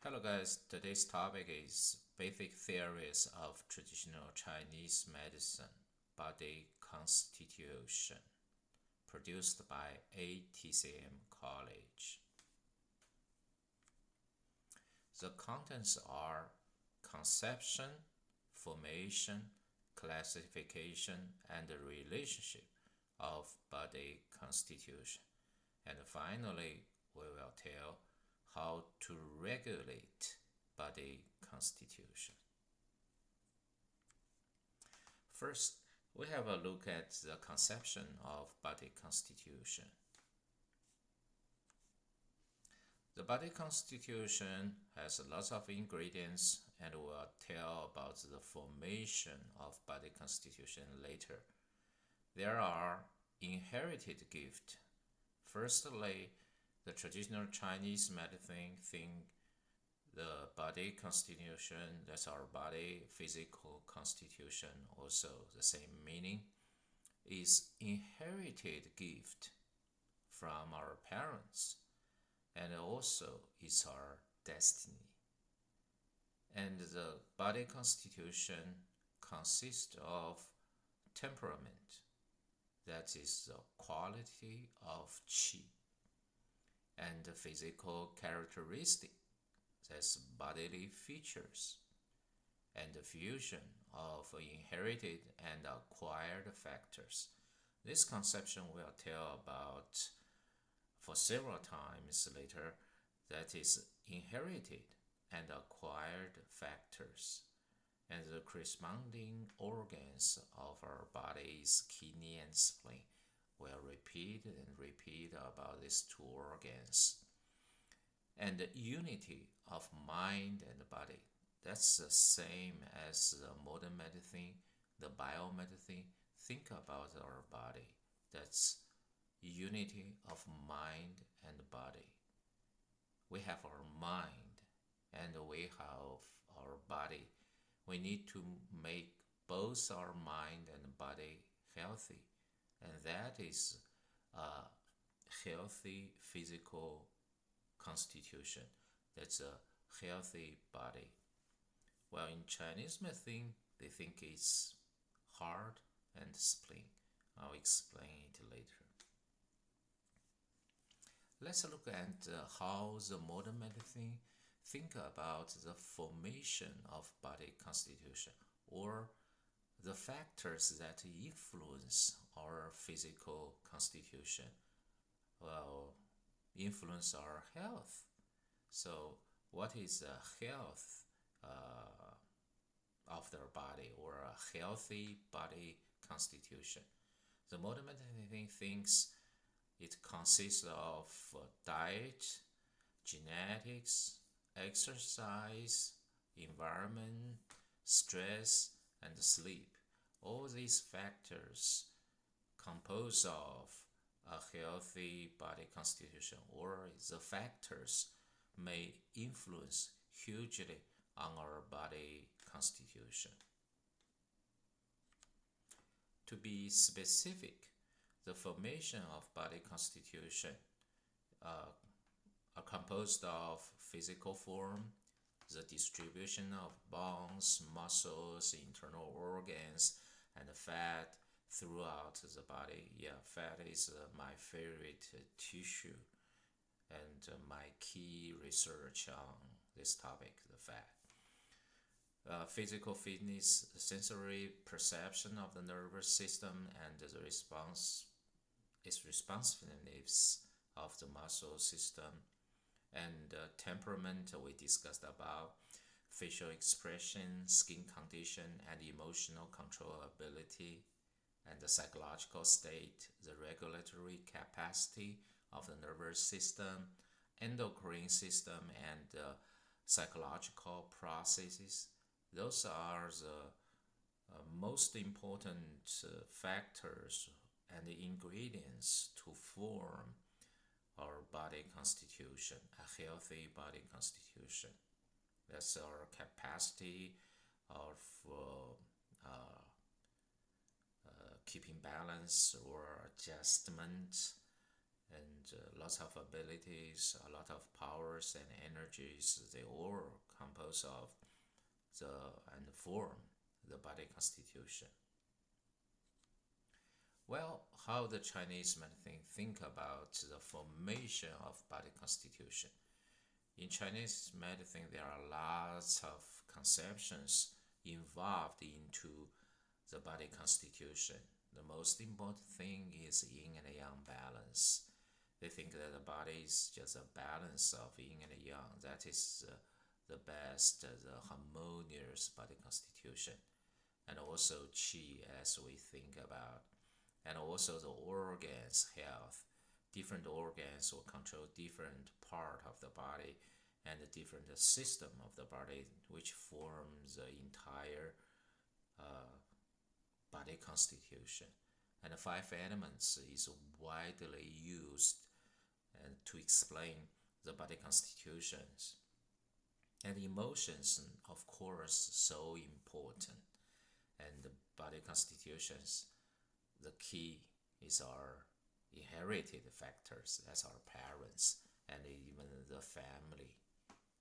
Hello guys, today's topic is basic theories of traditional Chinese medicine, body constitution, produced by TCM College. The contents are conception, formation, classification, and the relationship of body constitution. And finally, we will tell how to regulate body constitution. First, we have a look at the conception of body constitution. The body constitution has lots of ingredients and we'll tell about the formation of body constitution later. There are inherited gifts. Firstly, the traditional Chinese medicine think the body constitution, that's our body physical constitution, also the same meaning, is inherited gift from our parents, and also is our destiny. And the body constitution consists of temperament, that is the quality of qi, and the physical characteristic, that's bodily features, and the fusion of inherited and acquired factors. This conception we'll tell about for several times later, that is inherited and acquired factors, and the corresponding organs of our bodies, kidney and spleen. We'll repeat and repeat about these two organs. And the unity of mind and body, that's the same as the modern medicine, the biomedicine. Think about our body. That's unity of mind and body. We have our mind and we have our body. We need to make both our mind and body healthy, and that is a healthy physical constitution. That's a healthy body. Well, in Chinese medicine, they think it's heart and spleen. I'll explain it later. Let's look at how the modern medicine think about the formation of body constitution, or the factors that influence our physical constitution. Well, influence our health. So what is a health of their body, or a healthy body constitution? The modern medicine thinks it consists of diet, genetics, exercise, environment, stress, and sleep. All these factors compose of a healthy body constitution, or the factors may influence hugely on our body constitution. To be specific, the formation of body constitution are composed of physical form, the distribution of bones, muscles, internal organs, and fat throughout the body. Yeah, fat is my favorite tissue and my key research on this topic, the fat. Physical fitness, sensory perception of the nervous system, and the responsiveness of the muscle system, and temperament we discussed about, facial expression, skin condition, and emotional control ability, and the psychological state, the regulatory capacity of the nervous system, endocrine system, and psychological processes. Those are the most important factors and the ingredients to form our body constitution, a healthy body constitution. That's our capacity of keeping balance or adjustment, and lots of abilities, a lot of powers and energies. They all compose of the and form the body constitution. Well, how the Chinese medicine think about the formation of body constitution. In Chinese medicine, there are lots of conceptions involved into the body constitution. The most important thing is yin and yang balance. They think that the body is just a balance of yin and yang. That is the best, the harmonious body constitution. And also qi, as we think about. And also the organs health. Different organs will control different part of the body and the different system of the body, which forms the entire body constitution. And the five elements is widely used and to explain the body constitutions. And emotions, of course, so important. And the body constitutions, the key is our inherited factors, as our parents and even the family,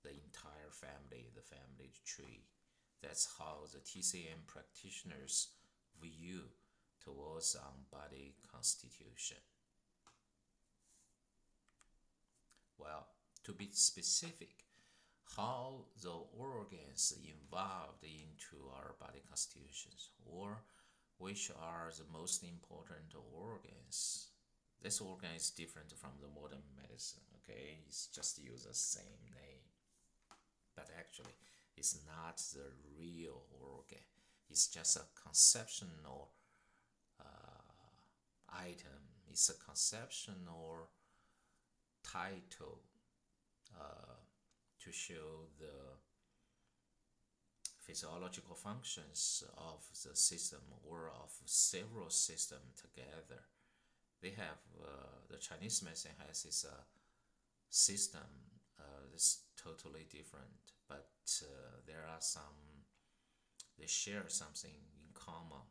the entire family, the family tree. That's how the TCM practitioners view towards body constitution. Well, to be specific, how the organs involved into our body constitutions, or which are the most important organs. This organ is different from the modern medicine, okay? It's just use the same name. But actually, it's not the real organ. It's just a conceptual item. It's a conceptual title to show the physiological functions of the system or of several systems together. They have the Chinese medicine has this system that's totally different, but there are some, they share something in common.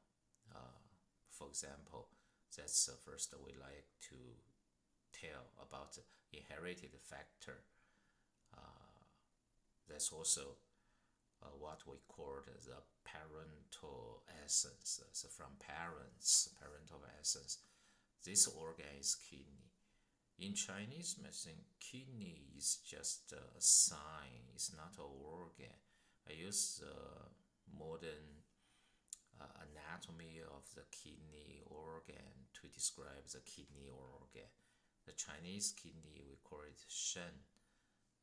For example, that's first we like to tell about the inherited factor. That's also what we call the parental essence. So from parents, parental essence. This organ is kidney. In Chinese medicine, kidney is just a sign. It's not an organ. I use modern anatomy of the kidney organ to describe the kidney organ. The Chinese kidney, we call it shen.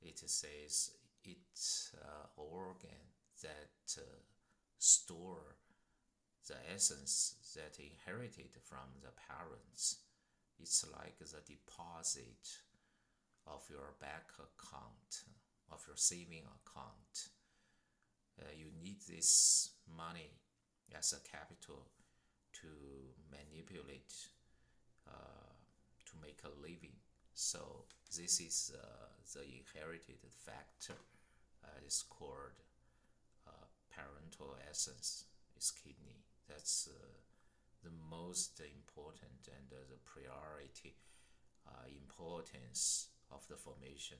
It says it's an organ that store the essence that inherited from the parents. It's like the deposit of your bank account, of your saving account. You need this money as a capital to manipulate, to make a living. So this is the inherited factor. It's called parental essence. Is kidney. That's the most important and the priority importance of the formation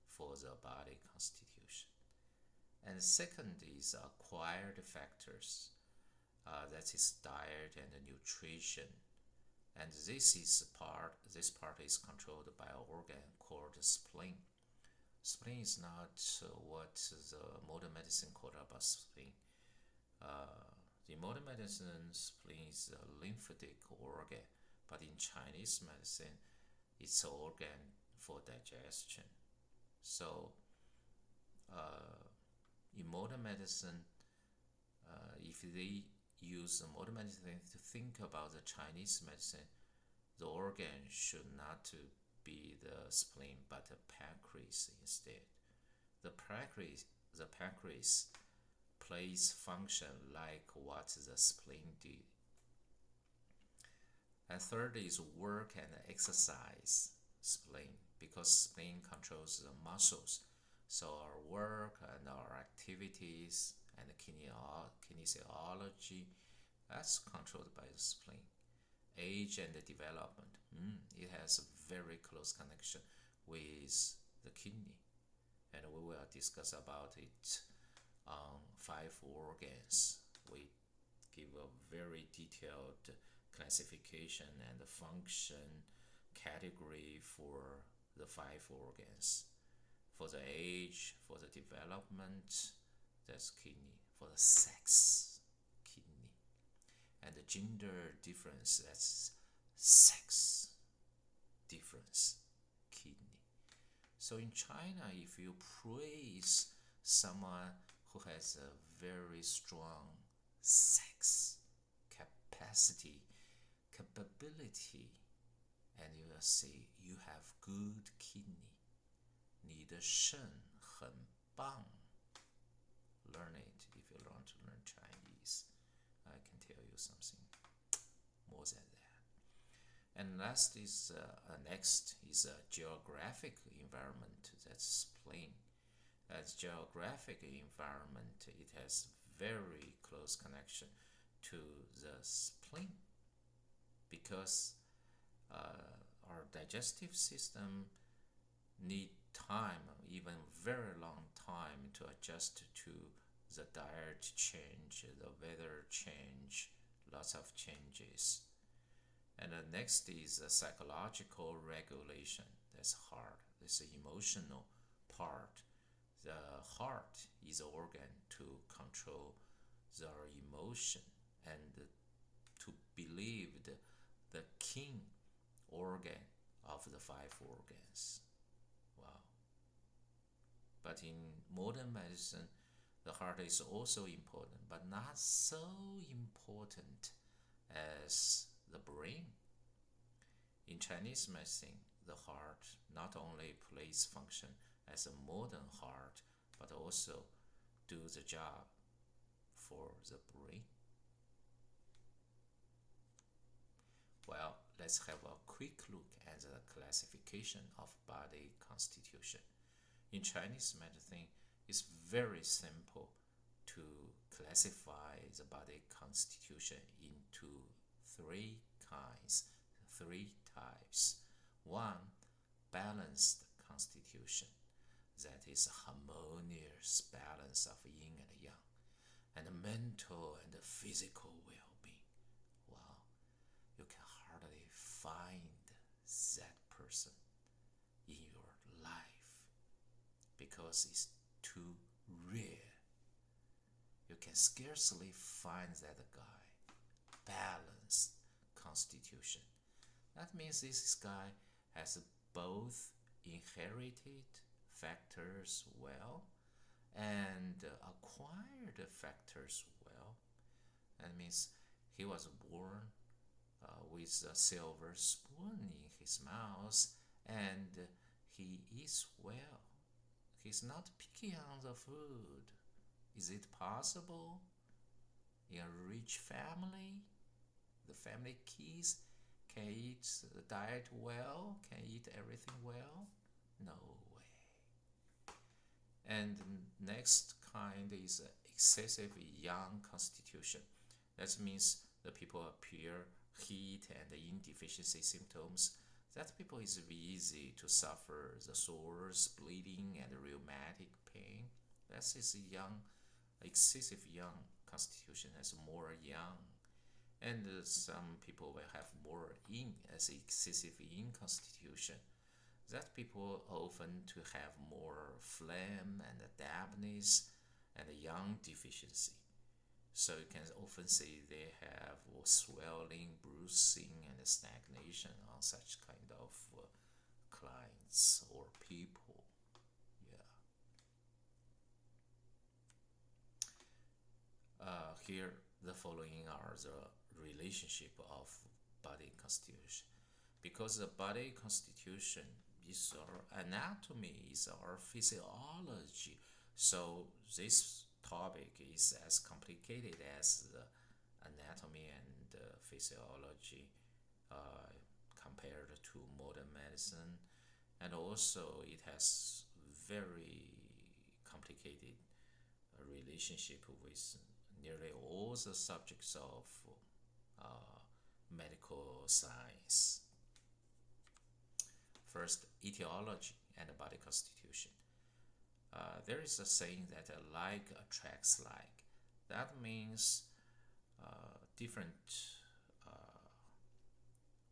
for the body constitution. And second is acquired factors. That is diet and nutrition. And this part is controlled by an organ called spleen. Spleen is not what the modern medicine called about spleen. The modern medicine, spleen is a lymphatic organ, but in Chinese medicine, it's an organ for digestion. So, in modern medicine, if they use modern medicine to think about the Chinese medicine, the organ should not be the spleen but the pancreas instead. The pancreas plays function like what the spleen did. And third is work and exercise spleen, because spleen controls the muscles. So our work and our activities and kinesiology, that's controlled by the spleen. age and development. It has a very close connection with the kidney, and we will discuss about it on 5 organs. We give a very detailed classification and function category for the 5 organs. For the age, for the development, that's kidney. For the sex, kidney. And the gender difference, that's sex difference, kidney. So in China, if you praise someone who has a very strong sex capability, and you will say you have good kidney, 你的肾很棒. Learn it if you want to learn Chinese. I can tell you something more than that. And next is geographic environment. That's spleen. As geographic environment, it has very close connection to the spleen, because our digestive system need time, even very long time, to adjust to the diet change, the weather change, lots of changes. And the next is psychological regulation. That's heart. This is emotional part. The heart is an organ to control the emotion and to believe the king organ of the 5 organs. Wow. But in modern medicine, the heart is also important, but not so important as the brain. In Chinese medicine, the heart not only plays function as a modern heart, but also do the job for the brain. Well, let's have a quick look at the classification of body constitution. In Chinese medicine, it's very simple to classify the body constitution into 3 types. One, balanced constitution. That is harmonious balance of yin and yang, and mental and physical well-being. Wow, you can hardly find that person in your life because it's too rare. You can scarcely find that guy. Balanced constitution. That means this guy has both inherited factors well and acquired factors well. That means he was born with a silver spoon in his mouth, and he eats well. He's not picky on the food. Is it possible in a rich family, the family kids can eat the diet well, can eat everything well? No way. And the next kind is excessive yang constitution. That means the people appear heat and indeficiency symptoms. That people is easy to suffer the sores, bleeding, and rheumatic pain. That is yang, excessive yang constitution has more yang. And some people will have more yin as excessive yin constitution. That people often to have more phlegm and dampness and yang deficiency. So you can often see they have swelling, bruising, and stagnation on such kind of clients or people. Yeah. Here, the following are the relationship of body constitution. Because the body constitution is our anatomy, is our physiology. So this topic is as complicated as the anatomy and physiology compared to modern medicine, and also it has very complicated relationship with nearly all the subjects of medical science. First, etiology and body constitution. There is a saying that like attracts like. That means different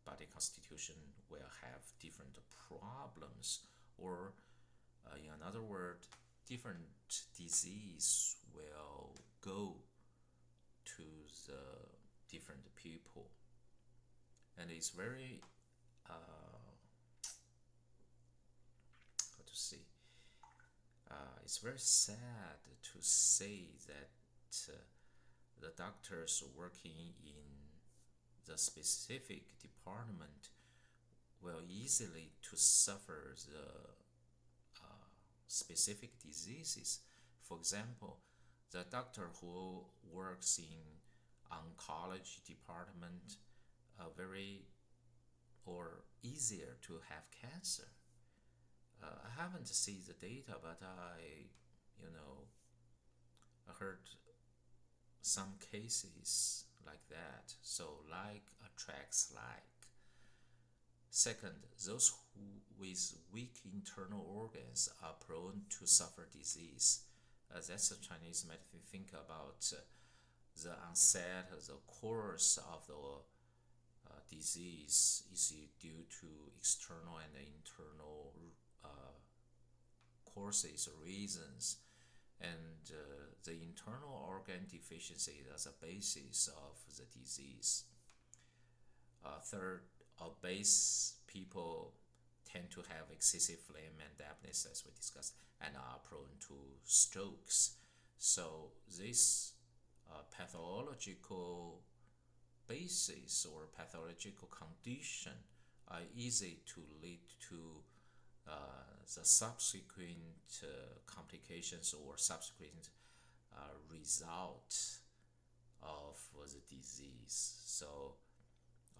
body constitution will have different problems, or in another word, different disease will go to the different people, and it's very how to say, it's very sad to say that the doctors working in the specific department will easily to suffer the specific diseases. For example, the doctor who works in oncology department very or easier to have cancer. I haven't seen the data, but you know, I heard some cases like that. So like attracts like. Second, those who with weak internal organs are prone to suffer disease. That's a Chinese method. Think about the onset, the course of the disease is due to external and internal causes, reasons, and the internal organ deficiency is a basis of the disease. Third, obese people tend to have excessive phlegm and dampness, as we discussed, and are prone to strokes. So this pathological basis or pathological condition are easy to lead to the subsequent complications or subsequent result of the disease. So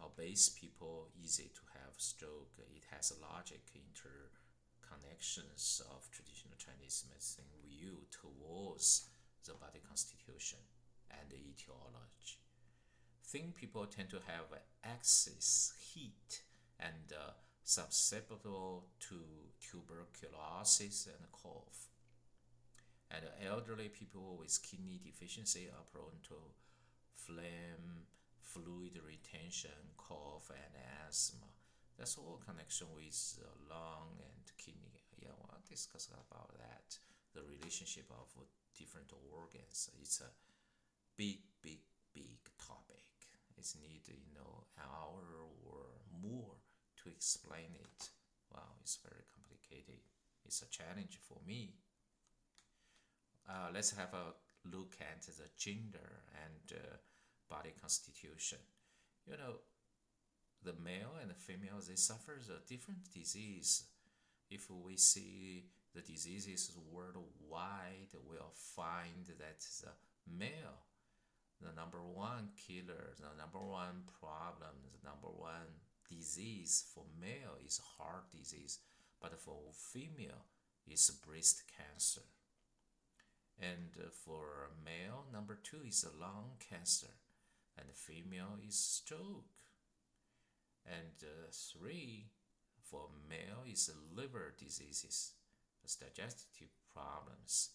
obese people easy to have stroke. It has a logic interconnections of traditional Chinese medicine view towards the body constitution and the etiology. Thin people tend to have excess heat and susceptible to tuberculosis and cough. And elderly people with kidney deficiency are prone to phlegm, fluid retention, cough, and asthma. That's all connection with lung and kidney. Yeah, we'll discuss about that. The relationship of different organs. It's a big topic. It's need an hour or more to explain it. Wow, it's very complicated. It's a challenge for me. Let's have a look at the gender and body constitution. The male and the female, they suffer a different disease. If we see the diseases worldwide, we'll find that the male, the number one killer, the number one problem, the number one disease for male is heart disease, but for female is breast cancer. And for male, number two is lung cancer, and female is stroke. And three, for male is liver diseases, digestive problems.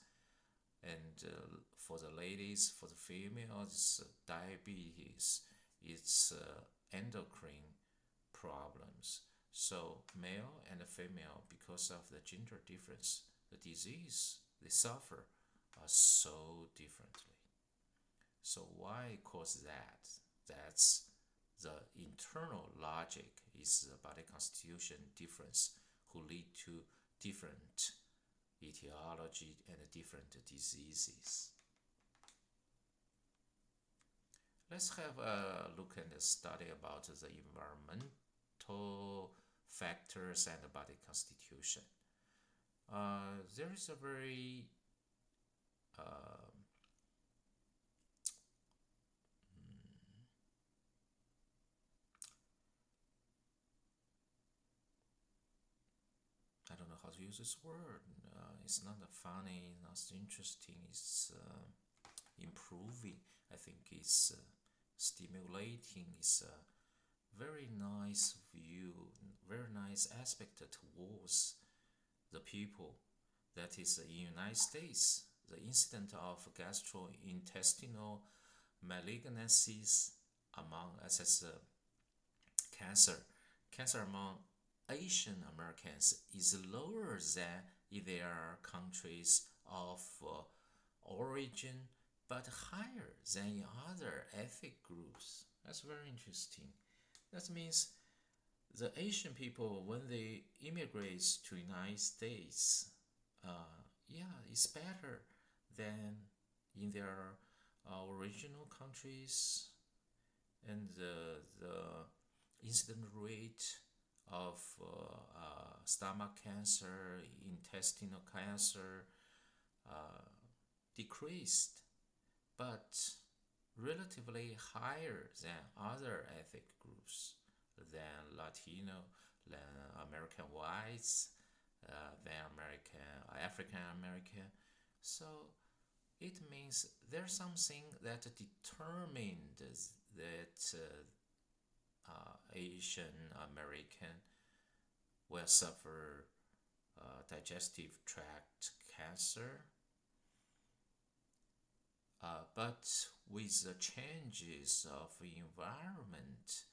And for the ladies, for the females, diabetes, it's endocrine problems. So male and female, because of the gender difference, the disease they suffer are so differently. So why cause that? That's the internal logic is the body constitution difference who lead to different etiology and different diseases. Let's have a look at a study about the environmental factors and the body constitution. There is a very I don't know how to use this word. It's not funny, not interesting. It's improving. I think it's stimulating. It's very nice view, very nice aspect towards the people. That is, in United States, the incident of gastrointestinal malignancies among us as cancer, cancer among Asian Americans is lower than in their countries of origin, but higher than in other ethnic groups. That's very interesting. That means the Asian people, when they immigrate to United States, yeah, it's better than in their original countries, and the incident rate of stomach cancer, intestinal cancer decreased, but relatively higher than other ethnic groups, than Latino, than American whites, than African American. So it means there's something that determined that Asian American will suffer digestive tract cancer. But with the changes of environment,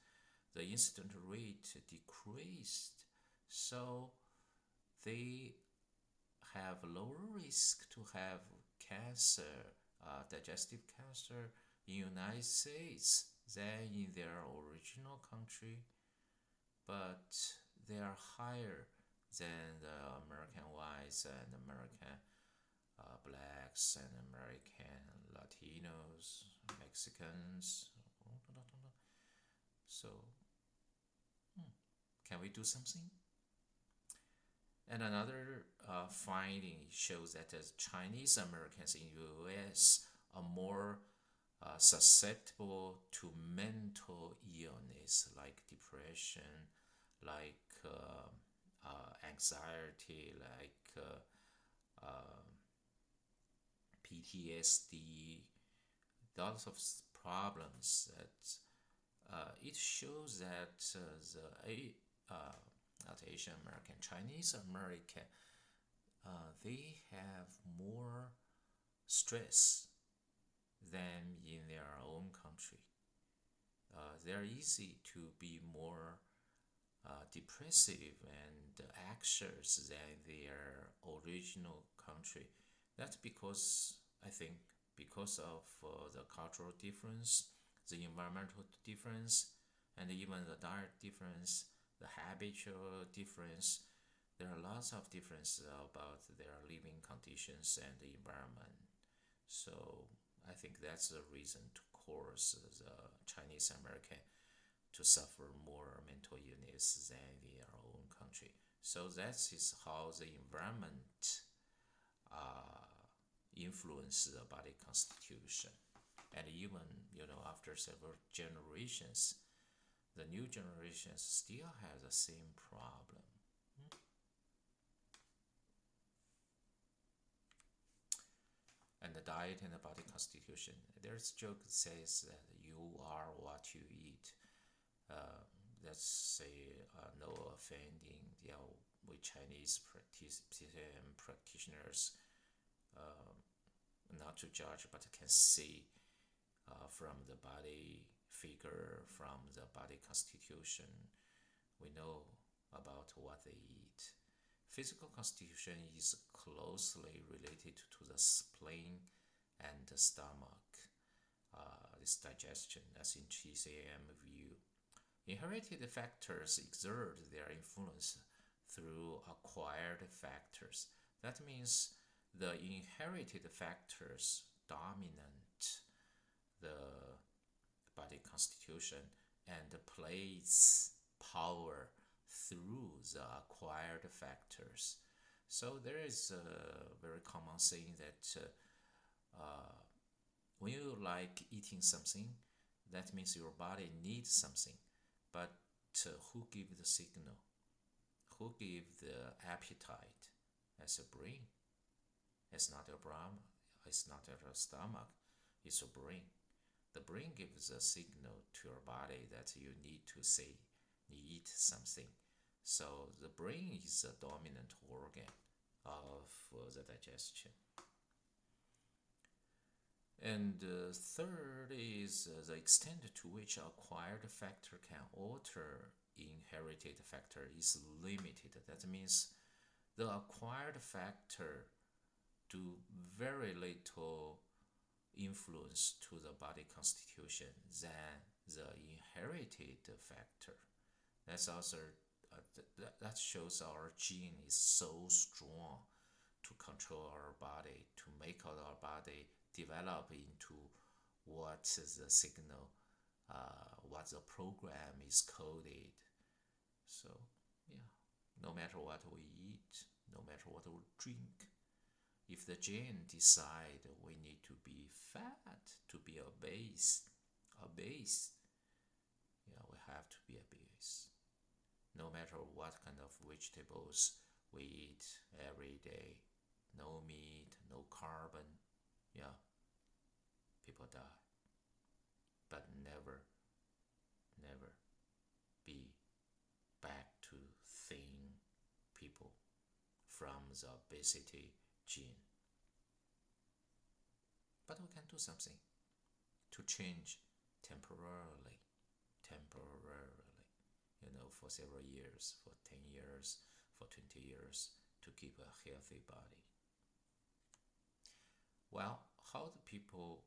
the incident rate decreased. So they have lower risk to have cancer, digestive cancer in United States than in their original country, but they are higher than the American whites and American blacks and American Latinos, Mexicans. So, can we do something? And another finding shows that as Chinese Americans in U.S. are more susceptible to mental illness like depression, like anxiety, like PTSD, lots of problems. That it shows that not Asian American, Chinese American, they have more stress than in their own country. They're easy to be more depressive and anxious than their original country. That's because, I think, because of the cultural difference, the environmental difference, and even the diet difference, the habitual difference. There are lots of differences about their living conditions and the environment. So I think that's the reason to cause the Chinese American to suffer more mental illness than their own country. So that is how the environment influence the body constitution. And even after several generations, the new generations still have the same problem. And the diet and the body constitution. There's a joke that says that you are what you eat. Let's say no offending, we Chinese TCM practitioners, not to judge, but can see from the body figure, from the body constitution, we know about what they eat. Physical constitution is closely related to the spleen and the stomach, this digestion, as in TCM view. Inherited factors exert their influence through acquired factors. That means the inherited factors dominate the body constitution and plays power through the acquired factors. So there is a very common saying that when you like eating something, that means your body needs something. But who gives the signal? Who gives the appetite? As a brain. It's not your brain. It's not your stomach. It's your brain. The brain gives a signal to your body that you need to say, eat something. So the brain is a dominant organ of the digestion. And third is the extent to which acquired factor can alter inherited factor is limited. That means the acquired factor do very little influence to the body constitution than the inherited factor. That's also that shows our gene is so strong to control our body, to make our body develop into what the signal, what the program is coded. So yeah, no matter what we eat, no matter what we drink, if the gene decide we need to be fat to be obese, yeah, we have to be obese. No matter what kind of vegetables we eat every day, no meat, no carbon, yeah, people die. But never be back to thin people from the obesity gene. But we can do something to change temporarily, for several years, for 10 years, for 20 years, to keep a healthy body. Well, how do people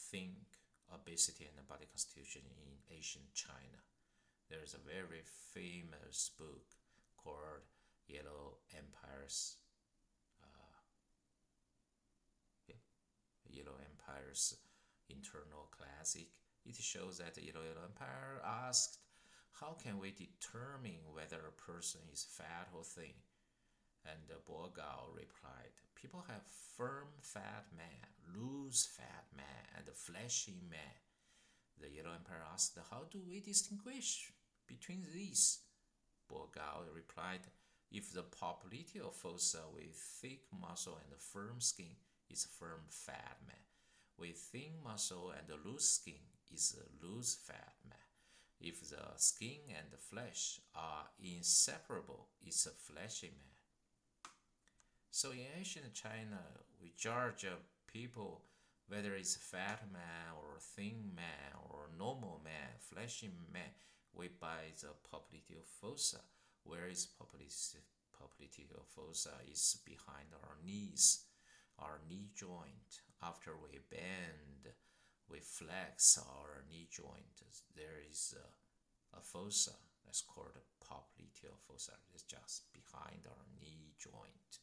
think obesity and body constitution in ancient China? There's a very famous book called Yellow Empire's internal classic. It shows that the Yellow Empire asked, how can we determine whether a person is fat or thin? And Bo Gao replied, people have firm fat man, loose fat man, and fleshy man. The Yellow Empire asked, how do we distinguish between these? Bo Gao replied, if the popliteal fossa with thick muscle and firm skin is firm fat man, with thin muscle and loose skin is a loose fat man. If the skin and the flesh are inseparable, it's a fleshy man. So in ancient China, we judge people whether it's fat man or thin man or normal man, fleshy man, by the popliteal fossa, whereas popliteal fossa is behind our knees, our knee joint. After we bend, we flex our knee joint. There is a fossa that's called a popliteal fossa. It's just behind our knee joint.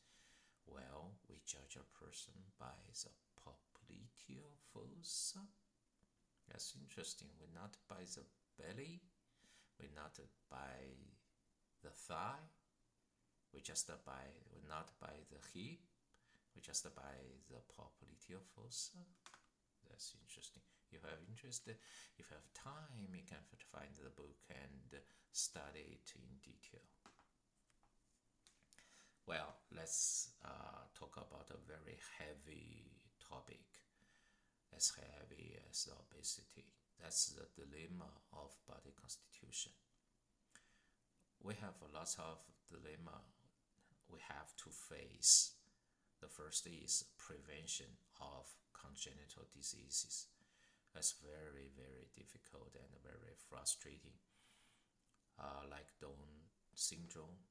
Well, we judge a person by the popliteal fossa. That's interesting. We're not by the belly. We're not by the thigh. We're not by the hip. We're just by the popliteal fossa. That's interesting. If you have interest, if you have time, you can find the book and study it in detail. Well, let's talk about a very heavy topic, as heavy as obesity. That's the dilemma of body constitution. We have lots of dilemma we have to face. The first is prevention of congenital diseases. That's very, very difficult and very frustrating, like Down syndrome.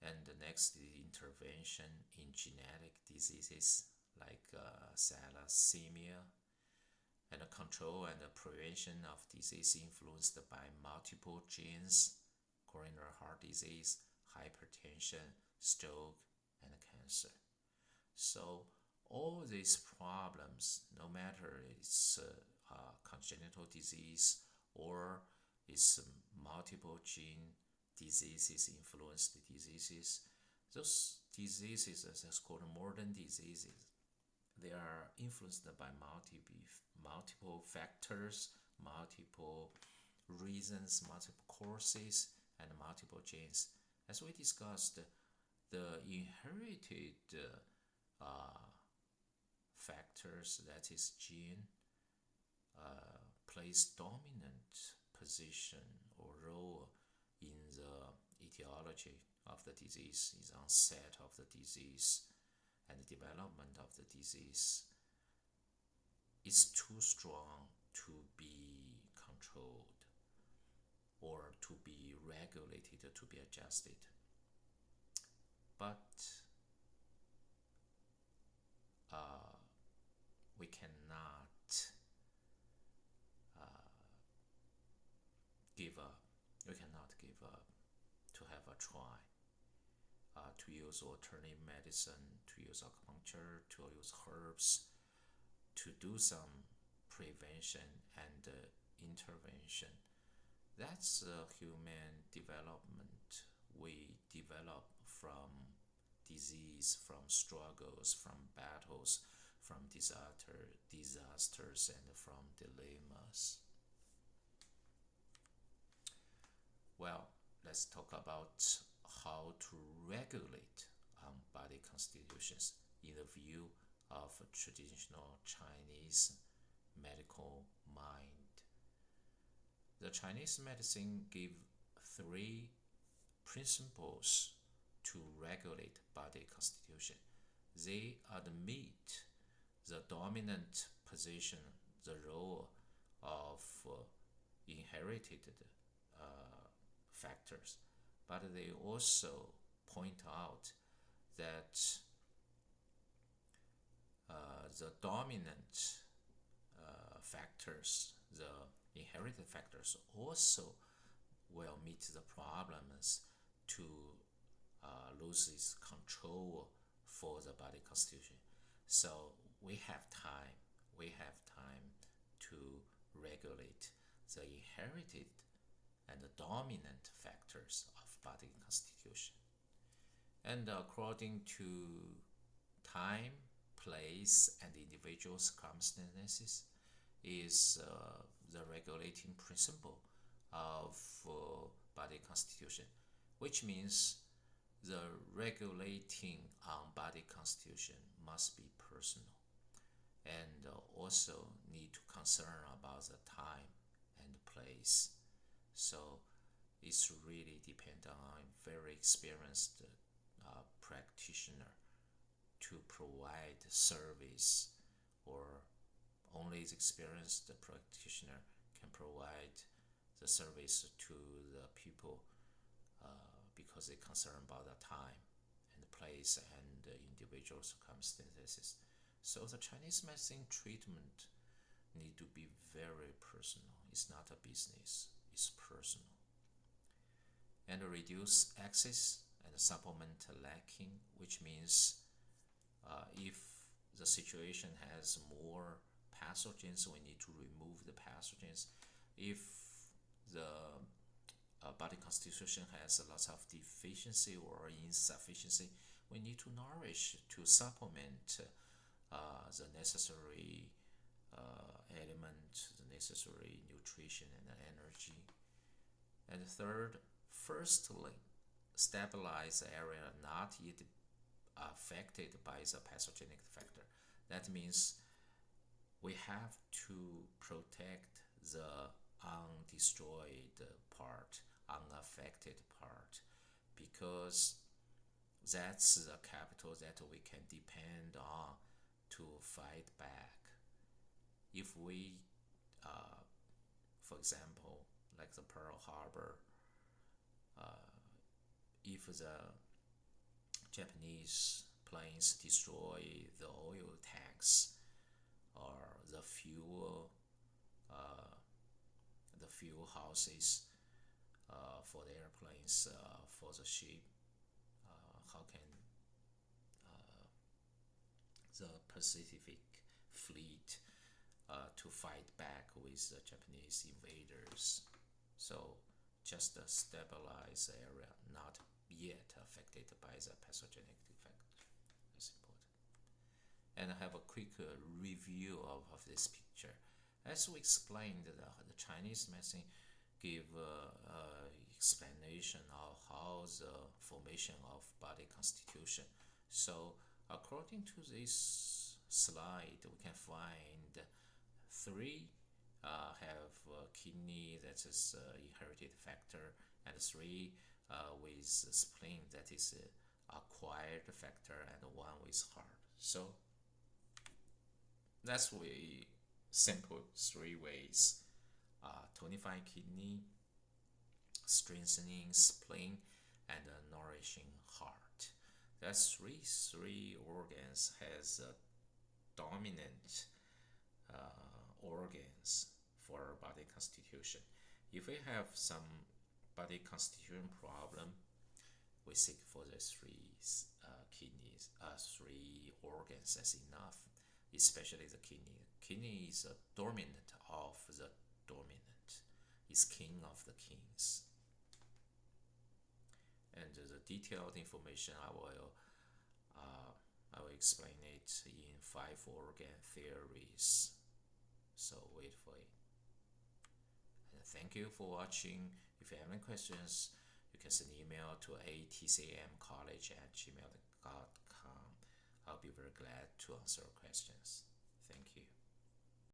And the next is intervention in genetic diseases like thalassemia, and the control and the prevention of disease influenced by multiple genes, coronary heart disease, hypertension, stroke, and cancer. So all these problems, no matter it's congenital disease or it's multiple gene diseases, influenced diseases, those diseases, as called modern diseases, they are influenced by multiple factors, multiple reasons, multiple causes, and multiple genes. As we discussed, the inherited factors, that is gene, plays dominant position or role in the etiology of the disease, is onset of the disease and the development of the disease, is too strong to be controlled or to be regulated, to be adjusted. But we cannot give up. We cannot give up to have a try, to use alternative medicine, to use acupuncture, to use herbs, to do some prevention and intervention. That's human development. We develop from disease, from struggles, from battles, from disasters, and from dilemmas. Well, let's talk about how to regulate body constitutions in the view of traditional Chinese medical mind. The Chinese medicine give three principles to regulate body constitution. They admit the dominant position, the role of inherited factors, but they also point out that the dominant factors, the inherited factors, also will meet the problems to lose its control for the body constitution. So we have time. We have time to regulate the inherited and the dominant factors of body constitution. And according to time, place, and individual circumstances is the regulating principle of body constitution, which means the regulating on body constitution must be personal and also need to concern about the time and place. So it's really depend on a very experienced practitioner to provide service, or only the experienced practitioner can provide the service to the people because they concern about the time and the place and the individual circumstances. So the Chinese medicine treatment need to be very personal. It's not a business, it's personal. And reduce excess and supplement lacking, which means if the situation has more pathogens, we need to remove the pathogens. If the body constitution has lots of deficiency or insufficiency, we need to nourish, to supplement the necessary element, the necessary nutrition and energy. And third, firstly, stabilize the area not yet affected by the pathogenic factor. That means we have to protect the undestroyed part, unaffected part, because that's the capital that we can depend on to fight back. If we, for example, like the Pearl Harbor, if the Japanese planes destroy the oil tanks or the fuel houses for the airplanes, for the ship, how can the Pacific fleet to fight back with the Japanese invaders? So just stabilize the area not yet affected by the pathogenic defect. That's important. And I have a quick review of this picture. As we explained, the Chinese medicine give explanation of how the formation of body constitution. So according to this slide, we can find three have kidney that is inherited factor, and 3 with spleen that is acquired factor, and 1 with heart. So that's very simple 3 ways: tonifying kidney, strengthening spleen, and nourishing heart. That's three organs has dominant organs for body constitution. If we have some body constitution problem, we seek for the 3 kidneys, 3 organs as enough, especially the kidney. Kidney is a dominant of the dominant, is king of the kings. And the detailed information I will explain it in 5 organ theories. So wait for it. And thank you for watching. If you have any questions, you can send email to atcmcollege@gmail.com. I'll be very glad to answer questions.